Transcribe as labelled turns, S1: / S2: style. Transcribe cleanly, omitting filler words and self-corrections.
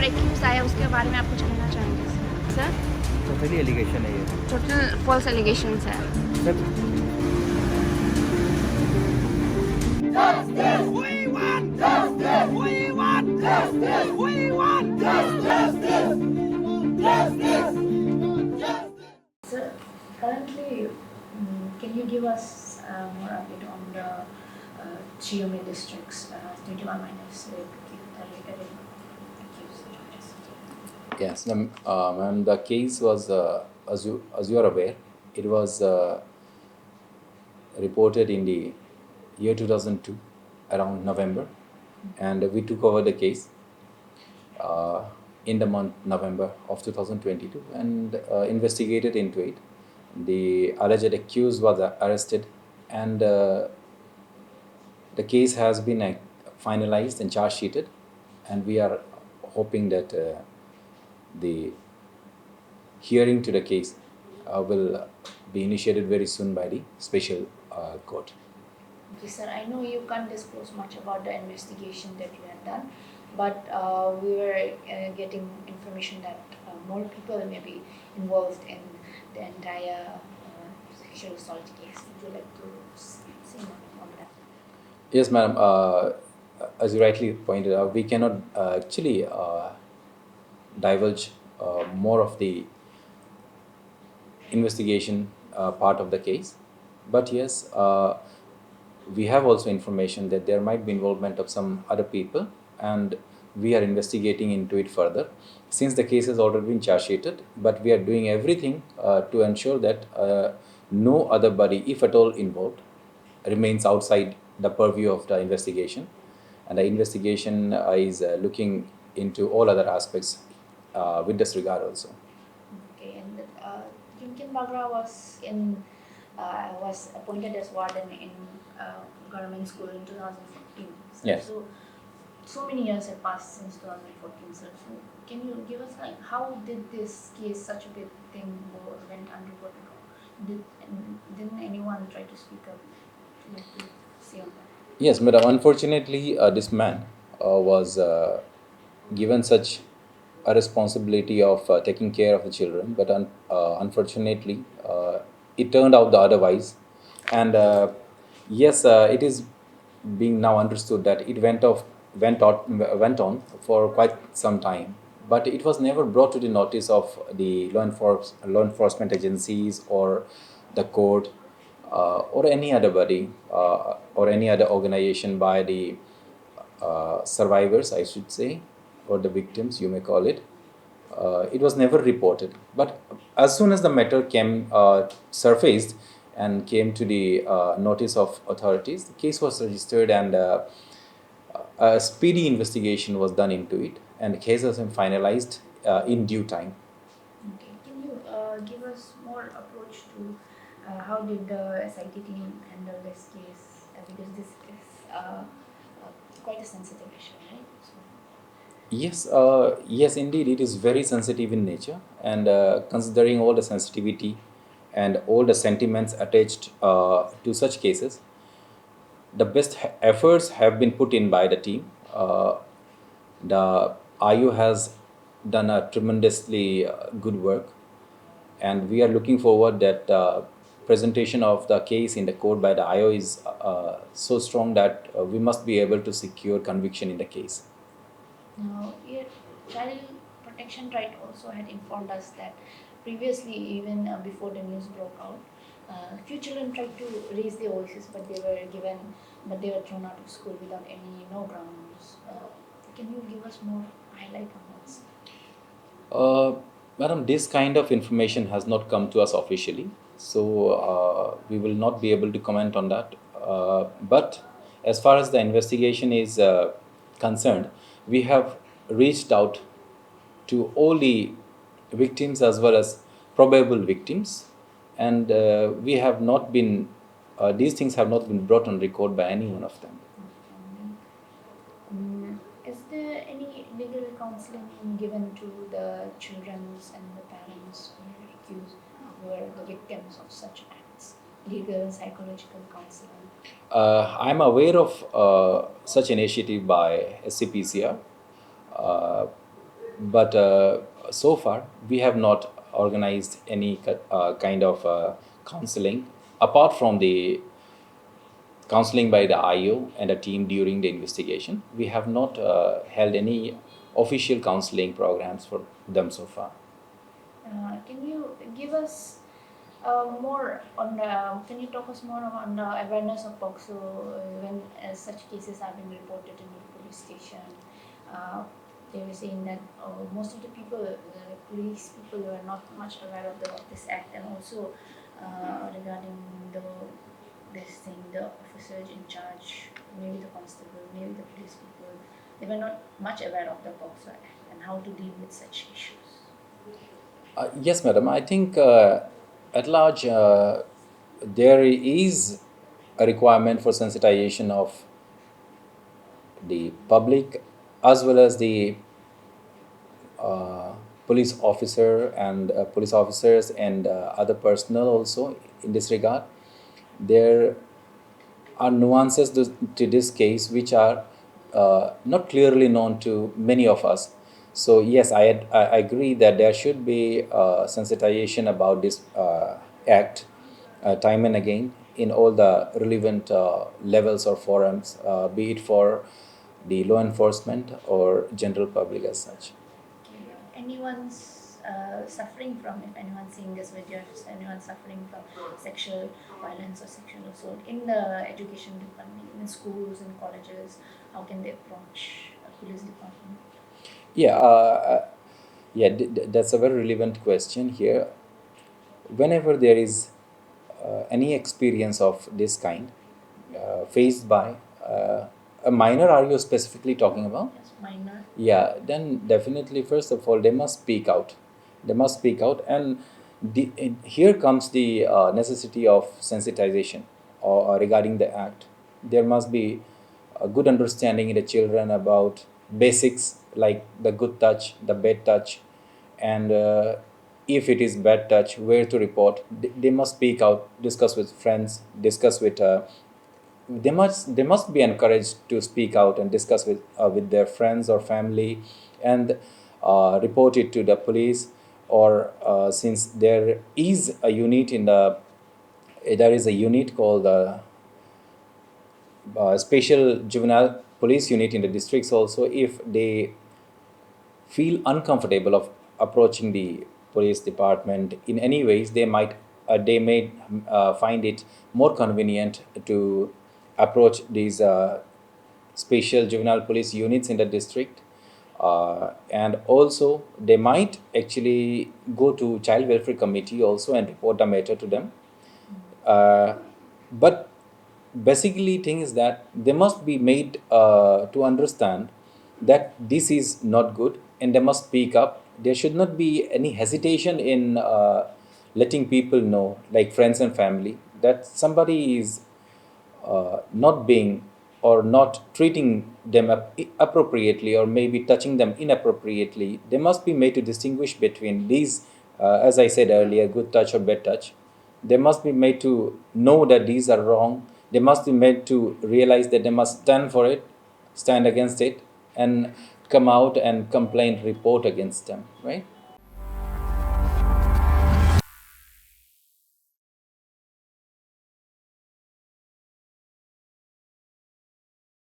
S1: Accused आया उसके बारे में आप कुछ कहना चाहेंगे सर?
S2: टोटली एलिगेशन है ये।
S1: टोटल फॉल्स एलिगेशंस है
S2: sir
S3: Justice! We want justice! We want justice! We want justice! Justice!
S4: Sir, currently, can you give us more update on the Shi Yomi District's 21 minors accused?
S5: Yes, ma'am, the case was, as you are aware, it was reported in the year 2002, around November, and we took over the case in the month November of 2022 and investigated into it. The alleged accused was arrested, and the case has been finalized and charge sheeted, and we are hoping that the hearing to the case will be initiated very soon by the special court.
S4: Okay, sir, I know you can't disclose much about the investigation that you have done, but we were getting information that more people may be involved in the entire sexual assault case. Would you like to say more on that?
S5: Yes, madam. As you rightly pointed out, we cannot actually divulge more of the investigation part of the case. But yes, we have also information that there might be involvement of some other people, and we are investigating into it further. Since the case has already been charge sheeted, but we are doing everything to ensure that no other body, if at all involved, remains outside the purview of the investigation. And the investigation is looking into all other aspects with this regard also.
S4: Okay, and Kimkin Bagra was appointed as warden in government school in 2014. So,
S5: Yes.
S4: so many years have passed since 2014. So can you give us how did this case, such a big thing, went underwater? Didn't anyone try to speak up? Like to say on that?
S5: Yes, madam. Unfortunately, this man was given such a responsibility of taking care of the children, but unfortunately, it turned out the otherwise. And yes, it is being now understood that it went on for quite some time, but it was never brought to the notice of the law enforcement agencies or the court or any other body or any other organization by the survivors, I should say, or the victims, you may call it. It was never reported. But as soon as the matter came surfaced and came to the notice of authorities, the case was registered, and a speedy investigation was done into it, and the case has been finalized in due time.
S4: Okay, can you give us more approach to how did the SIT team handle this case? Because this is quite a sensitive issue, right? So,
S5: Yes, indeed, it is very sensitive in nature, and considering all the sensitivity and all the sentiments attached to such cases, the best efforts have been put in by the team. The IU has done a tremendously good work, and we are looking forward that presentation of the case in the court by the IO is so strong that we must be able to secure conviction in the case.
S4: now, Child Protection Right also had informed us that previously, even before the news broke out, few children tried to raise their voices, but they were thrown out of school without no grounds. Can you give us more highlight on this?
S5: Madam, this kind of information has not come to us officially, so we will not be able to comment on that. But as far as the investigation is concerned, we have reached out to all the victims as well as probable victims, and we have not been, these things have not been brought on record by any one of them.
S4: Is there any legal counseling given to the children and the parents who are accused, who are the victims of such acts? Legal, psychological counseling?
S5: I'm aware of such initiative by SCPCR. but so far we have not organized any kind of counseling apart from the counseling by the IO and a team during the investigation. We have not held any official counseling programs for them so far.
S4: Can you give us more on the, can you talk us more on the awareness of POCSO when such cases have been reported in the police station? They were saying that most of the people, the police people, were not much aware of this act, and also regarding this thing, the officers in charge, maybe the constable, maybe the police people, they were not much aware of the POCSO act and how to deal with such issues.
S5: Yes, madam. I think at large there is a requirement for sensitization of the public as well as the police officer and police officers and other personnel also in this regard. There are nuances to this case which are not clearly known to many of us. So yes, I agree that there should be sensitization about this act time and again in all the relevant levels or forums, be it for the law enforcement or general public as such.
S4: Anyone's suffering from, if anyone's seeing this video, if anyone's suffering from sexual violence or sexual assault in the education department, in schools and colleges, how can they approach a police department?
S5: Yeah, that's a very relevant question here. Whenever there is any experience of this kind faced by a minor, are you specifically talking about?
S4: Yes, minor.
S5: Yeah, then definitely, first of all, they must speak out. They must speak out, and here comes the necessity of sensitization regarding the act. There must be a good understanding in the children about basics like the good touch, the bad touch, and if it is bad touch, where to report. They must speak out, discuss with friends, discuss with they must be encouraged to speak out and discuss with their friends or family, and report it to the police, or since there is a unit in the there is a unit called the special juvenile police unit in the districts also. If they feel uncomfortable of approaching the police department in any ways, they may find it more convenient to approach these special juvenile police units in the district, and also they might actually go to child welfare committee also and report the matter to them. But basically thing is that they must be made to understand that this is not good, and they must speak up. There should not be any hesitation in letting people know, like friends and family, that somebody is not being or not treating them appropriately, or maybe touching them inappropriately. They must be made to distinguish between these, as I said earlier, good touch or bad touch. They must be made to know that these are wrong. They must be made to realize that they must stand for it, stand against it, and come out and complain, report against them, right?